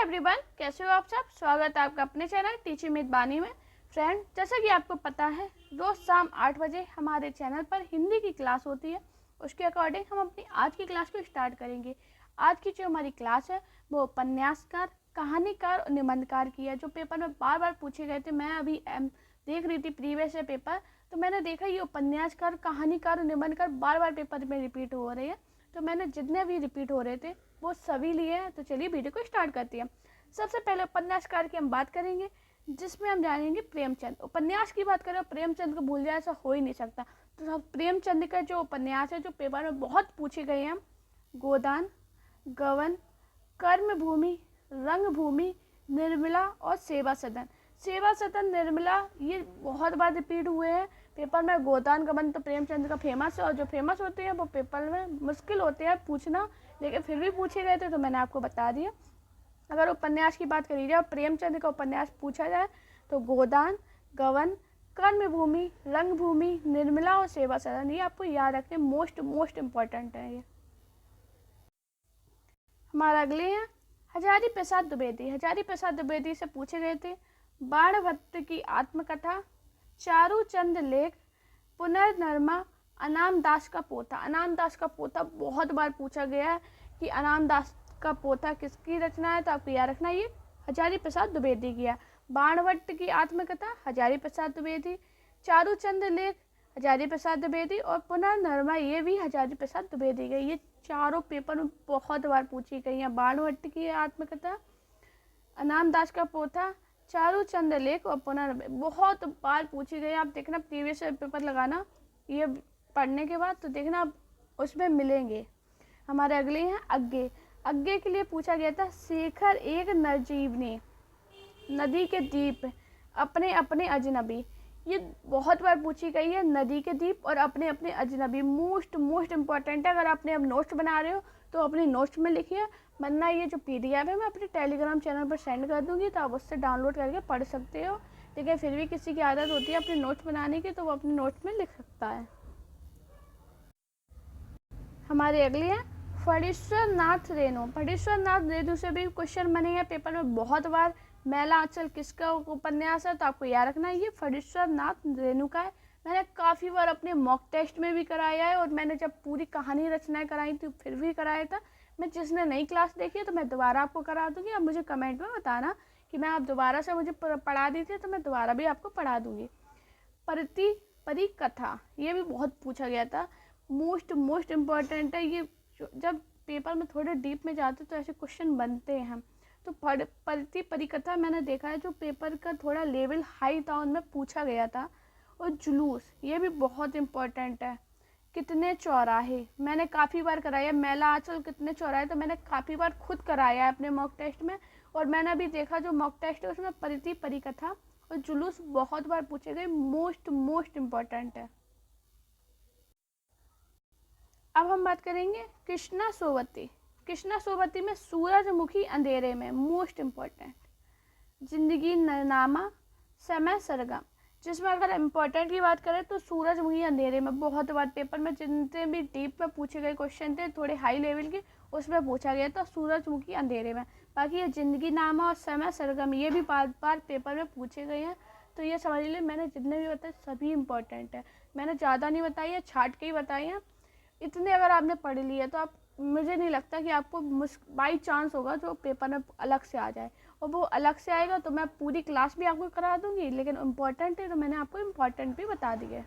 Everyone, कैसे हो आप सब। स्वागत है आपका अपने चैनल टीचिंग विद बानी में। फ्रेंड, जैसा कि आपको पता है, रोज़ शाम 8 बजे हमारे चैनल पर हिंदी की क्लास होती है। उसके अकॉर्डिंग हम अपनी आज की क्लास को स्टार्ट करेंगे। आज की जो हमारी क्लास है वो उपन्यासकार, कहानीकार और निबंधकार की है, जो पेपर में बार बार पूछे गए थे। मैं अभी देख रही थी प्रीवियस पेपर, तो मैंने देखा ये उपन्यासकार, कहानीकार और निबंधकार बार बार पेपर में रिपीट हो रहे हैं। तो मैंने जितने भी रिपीट हो रहे थे वो सभी लिए हैं। तो चलिए वीडियो को स्टार्ट करते हैं। सबसे पहले उपन्यासकार की हम बात करेंगे, जिसमें हम जानेंगे प्रेमचंद। उपन्यास की बात करें, प्रेमचंद को भूल जाए ऐसा हो ही नहीं सकता। तो प्रेमचंद का जो उपन्यास है, जो पेपर में बहुत पूछे गए हैं, गोदान, गबन, कर्मभूमि, रंगभूमि, निर्मला और सेवा सदन। सेवा सदन, निर्मला, ये बहुत बार रिपीट हुए हैं पेपर में। गोदान, गबन तो प्रेमचंद का फेमस है, और जो फेमस होते हैं वो पेपर में मुश्किल होते हैं पूछना, लेकिन फिर भी पूछे गए थे तो मैंने आपको बता दिया। अगर उपन्यास की बात करी जाए, प्रेमचंद का उपन्यास पूछा जाए तो गोदान, गबन, कर्मभूमि, रंगभूमि, निर्मला और सेवा सदन, ये आपको याद रखने मोस्ट इम्पॉर्टेंट है। ये हमारा अगले हैं हजारी प्रसाद द्विवेदी। हजारी प्रसाद द्विवेदी से पूछे गए थे बाणभट्ट की आत्मकथा, चारूचंद लेख, पुनर्नरमा, अनाम दास का पोथा। अनाम दास का पोथा बहुत बार पूछा गया है कि अनाम दास का पोथा किसकी रचना है, तो आपको याद रखना ये हजारी प्रसाद द्विवेदी की है। बाणभट्ट की आत्मकथा हजारी प्रसाद द्विवेदी, चारूचंद लेख हजारी प्रसाद द्विवेदी और पुनर्नरमा, ये भी हजारी प्रसाद द्विवेदी की। ये चारों पेपर में बहुत बार पूछी गई हैं। बाणभट्ट की आत्मकथा, अनाम दास का पोथा, चारूचंद लेख और पुनर्नरमा बहुत बार पूछी गई। आप देखना प्रीवियस पेपर लगाना, ये पढ़ने के बाद तो देखना आप उसमें मिलेंगे। हमारे अगले हैं अग्गे। अग्गे के लिए पूछा गया था शेखर एक नरजीवनी, नदी के द्वीप, अपने अपने अजनबी। ये बहुत बार पूछी गई है। नदी के द्वीप और अपने अपने अजनबी मोस्ट इम्पॉर्टेंट है। अगर आपने अब नोट्स बना रहे हो तो अपने नोट्स में लिखिए, वरना ये जो PDF है मैं अपने टेलीग्राम चैनल पर सेंड कर दूंगी, तो आप उससे डाउनलोड करके पढ़ सकते हो। लेकिन फिर भी किसी की आदत होती है अपने नोट्स बनाने की, तो वो अपने नोट्स में लिख सकता है। हमारे अगले हैं फणीश्वर नाथ रेणु। फणीश्वर नाथ रेणु से भी क्वेश्चन बने हैं पेपर में बहुत बार। मैला आंचल किसका उपन्यास है, तो आपको याद रखना है ये फणीश्वर नाथ रेणु का है। मैंने काफ़ी बार अपने मॉक टेस्ट में भी कराया है, और मैंने जब पूरी कहानी रचनाएं कराई थी फिर भी कराया था। मैं जिसने नई क्लास देखी है तो मैं दोबारा आपको करा दूंगी। आप मुझे कमेंट में बताना कि मैं आप दोबारा से मुझे पढ़ा दी थी, तो मैं दोबारा भी आपको पढ़ा दूंगी। परिकथा, ये भी बहुत पूछा गया था। मोस्ट इम्पॉर्टेंट है ये। जब पेपर में थोड़े डीप में जाते तो ऐसे क्वेश्चन बनते हैं। तो परिकथा मैंने देखा है जो पेपर का थोड़ा लेवल हाई था उनमें पूछा गया था। और जुलूस, ये भी बहुत इम्पोर्टेंट है। कितने चौराहे, मैंने काफ़ी बार कराया। मैला आंचल कितने चौराहे, तो मैंने काफ़ी बार खुद कराया है अपने मॉक टेस्ट में। और मैंने अभी देखा जो मॉक टेस्ट है उसमें परिकथा और जुलूस बहुत बार पूछे गए। मोस्ट इम्पॉर्टेंट है। अब हम बात करेंगे कृष्णा सोबती। कृष्णा सोबती में सूरजमुखी अंधेरे में, मोस्ट इम्पॉर्टेंट। जिंदगी नामा, समय सरगम, जिसमें अगर इम्पोर्टेंट की बात करें तो सूरजमुखी अंधेरे में बहुत बार पेपर में जितने भी डीप में पूछे गए क्वेश्चन थे थोड़े हाई लेवल के, उसमें पूछा गया था सूरजमुखी अंधेरे में। बाकी ये जिंदगी नामा और समय सरगम, ये भी बार बार पेपर में पूछे गए हैं। तो ये समझ लीजिए मैंने जितने भी बताए सभी इम्पोर्टेंट है। मैंने ज़्यादा नहीं बताई है, छाट के ही बताई हैं। इतने अगर आपने पढ़ लिए तो आप, मुझे नहीं लगता कि आपको बाई चांस होगा जो पेपर में अलग से आ जाए। और वो अलग से आएगा तो मैं पूरी क्लास भी आपको करा दूंगी, लेकिन इम्पॉर्टेंट है तो मैंने आपको इम्पॉर्टेंट भी बता दिए।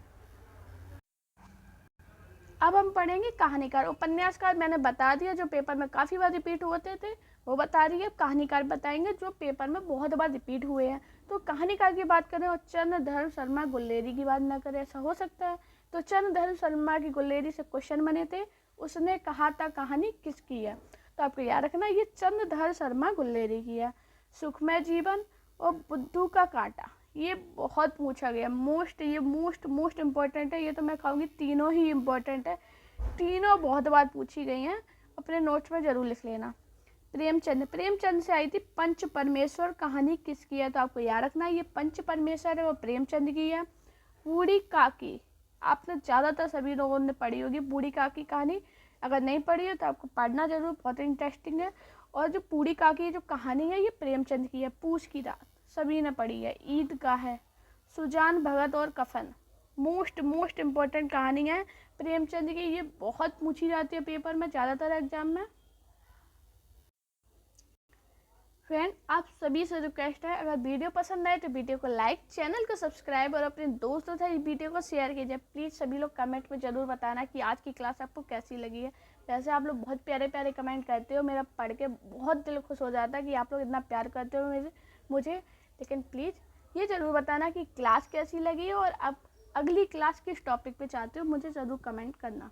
अब हम पढ़ेंगे कहानीकार। उपन्यासकार मैंने बता दिया, जो पेपर में काफ़ी बार रिपीट होते थे वो बता रही है। कहानीकार बताएंगे जो पेपर में बहुत बार रिपीट हुए हैं। तो कहानीकार की बात करें और चंद्रधर शर्मा गुल्लेरी की बात ना करें, ऐसा हो सकता है। तो चंद्रधर शर्मा की गुल्लेरी से क्वेश्चन बने थे, उसने कहा था कहानी किसकी है, तो आपको याद रखना ये चंद्रधर शर्मा गुल्लेरी की है। सुखमय जीवन और बुद्धू का कांटा, ये बहुत पूछा गया। मोस्ट इम्पॉर्टेंट है। ये तो मैं कहूँगी तीनों ही इम्पॉर्टेंट है, तीनों बहुत बार पूछी गई हैं। अपने नोट्स में ज़रूर लिख लेना। प्रेमचंद से आई थी पंच परमेश्वर, कहानी किसकी है, तो आपको याद रखना ये पंच परमेश्वर है वो प्रेमचंद की है। बूढ़ी काकी, आपने ज़्यादातर सभी लोगों ने पढ़ी होगी बूढ़ी काकी कहानी। अगर नहीं पढ़ी है तो आपको पढ़ना जरूर, बहुत इंटरेस्टिंग है। और जो पूरी काकी जो कहानी है ये प्रेमचंद की है। पूछ की रात सभी ने पढ़ी है। ईद का है, सुजान भगत और कफन, मोस्ट इम्पोर्टेंट कहानी है प्रेमचंद की। ये बहुत पूछी जाती है पेपर में, ज़्यादातर एग्जाम में। फ्रेंड, आप सभी से रिक्वेस्ट है, अगर वीडियो पसंद आए तो वीडियो को लाइक, चैनल को सब्सक्राइब और अपने दोस्तों से इस वीडियो को शेयर कीजिए। प्लीज़ सभी लोग कमेंट में ज़रूर बताना कि आज की क्लास आपको कैसी लगी है। वैसे आप लोग बहुत प्यारे प्यारे कमेंट करते हो, मेरा पढ़ के बहुत दिल खुश हो जाता है कि आप लोग इतना प्यार करते हो मुझे। लेकिन प्लीज़ ये ज़रूर बताना कि क्लास कैसी लगी और आप अगली क्लास किस टॉपिक पर चाहते हो, मुझे ज़रूर कमेंट करना।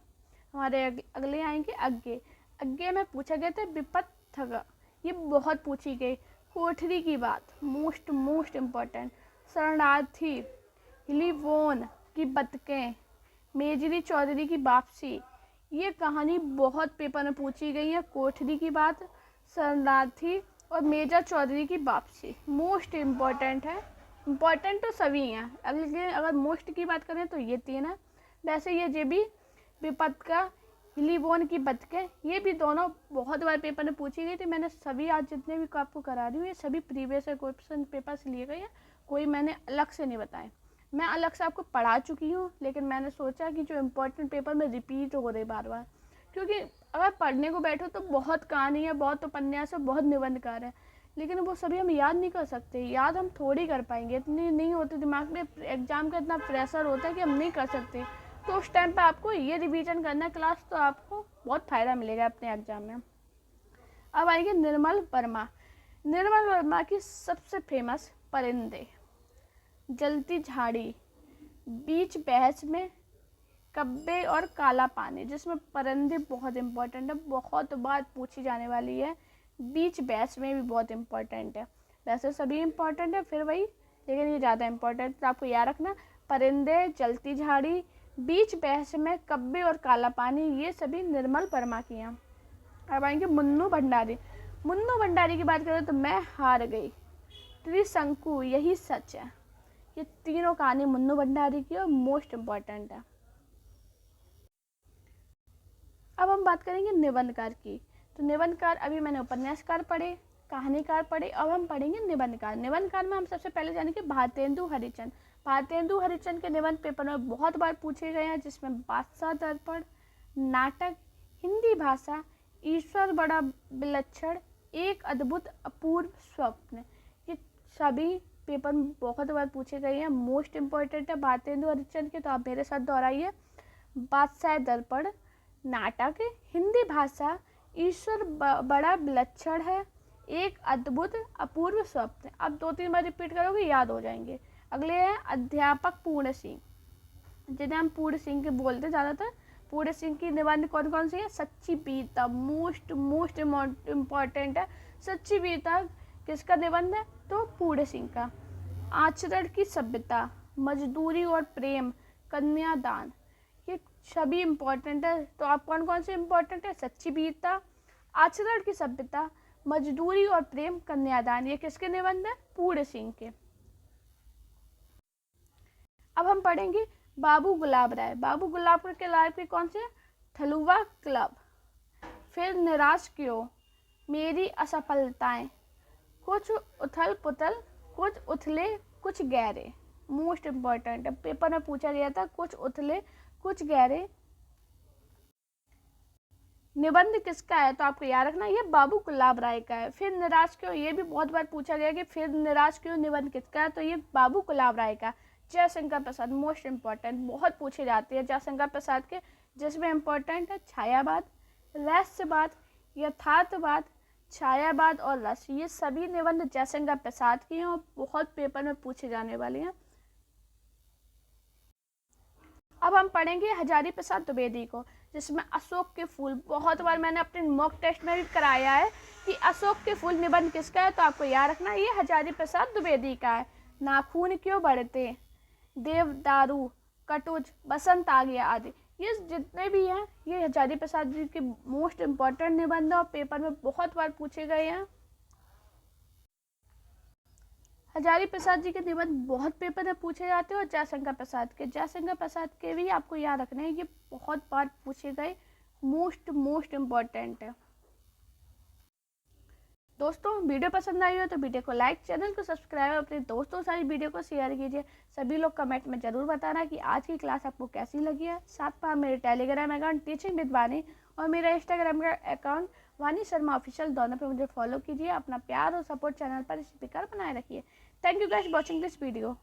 हमारे अगले आएंगे अग्गे। अग्गे में पूछा गया था विपत थगा, ये बहुत पूछी गई। कोठरी की बात, मोस्ट इम्पॉर्टेंट। शरणार्थी, हिलीवोन की बतकें, मेजरी चौधरी की वापसी, ये कहानी बहुत पेपर में पूछी गई है। कोठरी की बात, शरणार्थी और मेजर चौधरी की वापसी मोस्ट इम्पॉर्टेंट है। इम्पॉर्टेंट तो सभी हैं, अगर मोस्ट की बात करें तो ये तीन है। वैसे ये भी विपत का, हिलीवोन की बतकें, ये भी दोनों बहुत बार पेपर में पूछी गई थी। मैंने सभी आज जितने भी आपको करा रही हूँ ये सभी प्रीवियस क्वेश्चन पेपर से लिए गए हैं, कोई मैंने अलग से नहीं बताए। मैं अलग से आपको पढ़ा चुकी हूँ, लेकिन मैंने सोचा कि जो इम्पोर्टेंट पेपर में रिपीट हो रहे बार बार, क्योंकि अगर पढ़ने को बैठो तो बहुत कहानी है, बहुत उपन्यास है, बहुत निबंधकार है, लेकिन वो सभी हम याद नहीं कर सकते। याद हम थोड़ी कर पाएंगे, इतनी नहीं होती दिमाग में, एग्जाम का इतना प्रेशर होता है कि हम नहीं कर सकते। तो उस टाइम पे आपको ये रिवीजन करना है क्लास, तो आपको बहुत फ़ायदा मिलेगा अपने एग्जाम में। अब आएंगे निर्मल वर्मा। निर्मल वर्मा की सबसे फेमस परिंदे, जलती झाड़ी, बीच बहस में, कब्बे और काला पानी, जिसमें परिंदे बहुत इंपॉर्टेंट है, बहुत बार पूछी जाने वाली है। बीच बहस में भी बहुत इंपॉर्टेंट है। वैसे सभी इंपॉर्टेंट है फिर वही, लेकिन ये ज़्यादा इंपॉर्टेंट, तो आपको याद रखना। परिंदे, जलती झाड़ी, बीच बहस में, कब्बे और काला पानी, ये सभी निर्मल वर्मा की हैं। अब आएंगे मुन्नू भंडारी। मुन्नू भंडारी की बात करें तो मैं हार गई, त्रिशंकु, यही सच है। ये तीनों कहानी मुन्नू भंडारी की और मोस्ट इम्पॉर्टेंट है। अब हम बात करेंगे निबंधकार की। तो निबंधकार, अभी मैंने उपन्यासकार पढ़े, कहानीकार पढ़े, अब हम पढ़ेंगे निबंधकार। निबंधकार में हम सबसे पहले जानेंगे भारतेंदु हरिश्चंद्र। भारतेंदु हरिश्चंद्र के निबंध पेपर में बहुत बार पूछे गए हैं, जिसमें बादशाह दर्पण, नाटक, हिंदी भाषा, ईश्वर बड़ा विलक्षण, एक अद्भुत अपूर्व स्वप्न, ये सभी पेपर में बहुत बार पूछे गए हैं, मोस्ट इम्पोर्टेंट है भारतेंदु हरिश्चंद्र के। तो आप मेरे साथ दोहराइए, बादशाह दर्पण, नाटक, हिंदी भाषा, ईश्वर बड़ा विलक्षण है, एक अद्भुत अपूर्व स्वप्न। अब 2-3 बार रिपीट करोगे याद हो जाएंगे। अगले हैं अध्यापक पूर्ण सिंह, जिन्हें हम पूर्ण सिंह के बोलते ज़्यादातर। पूर्ण सिंह की निबंध कौन कौन सी है? सच्ची वीरता, मोस्ट इम्पॉर्टेंट है। सच्ची वीरता किसका निबंध है? तो पूर्ण सिंह का। आचरण की सभ्यता, मजदूरी और प्रेम, कन्यादान, ये सभी इम्पोर्टेंट है। तो आप कौन कौन से इम्पोर्टेंट है? सच्ची वीरता, आचरण की सभ्यता, मजदूरी और प्रेम, कन्यादान, ये किसके निबंध है? पूर्ण सिंह के। अब हम पढ़ेंगे बाबू गुलाब राय। बाबू गुलाब के राय के कौन से? थलुवा क्लब, फिर निराश क्यों, मेरी असफलताएं, कुछ उथल पुथल, कुछ उथले कुछ गहरे, मोस्ट इम्पॉर्टेंट है, पेपर में पूछा गया था, कुछ उथले कुछ गहरे। निबंध किसका है? तो आपको याद रखना ये बाबू गुलाब राय का है। फिर निराश क्यों, ये भी बहुत बार पूछा गया कि फिर निराश क्यों निबंध किसका है? तो ये बाबू गुलाब राय का। जयशंकर प्रसाद, मोस्ट इम्पॉर्टेंट, बहुत पूछे जाते हैं जयशंकर प्रसाद के, जिसमें इम्पोर्टेंट है छायावाद, रहस्यवाद, यथार्थवाद, छायावाद और रस, ये सभी निबंध जयशंकर प्रसाद की हैं और बहुत पेपर में पूछे जाने वाले हैं। अब हम पढ़ेंगे हजारी प्रसाद द्विवेदी को, जिसमें अशोक के फूल, बहुत बार मैंने अपने मॉक टेस्ट में भी कराया है कि अशोक के फूल निबंध किसका है? तो आपको याद रखना ये हजारी प्रसाद द्विवेदी का है। नाखून क्यों बढ़ते, देवदारू, कटुज, बसंत आ गया आदि, ये जितने भी हैं ये हजारी प्रसाद जी के मोस्ट इम्पॉर्टेंट निबंध और पेपर में बहुत बार पूछे गए हैं। हजारी प्रसाद जी के निबंध बहुत पेपर में पूछे जाते हैं और जयशंकर प्रसाद के भी आपको याद रखना है, ये बहुत बार पूछे गए, मोस्ट इम्पॉर्टेंट है। दोस्तों वीडियो पसंद आई हो तो वीडियो को लाइक, चैनल को सब्सक्राइब, अपने दोस्तों सारी वीडियो को शेयर कीजिए। सभी लोग कमेंट में ज़रूर बताना कि आज की क्लास आपको कैसी लगी है। साथ में आप मेरे टेलीग्राम अकाउंट टीचिंग विद वानी और मेरा इंस्टाग्राम का अकाउंट वानी शर्मा ऑफिशियल, दोनों पे मुझे फॉलो कीजिए। अपना प्यार और सपोर्ट चैनल पर इसी प्रकार बनाए रखिए। Thank you guys watching this video.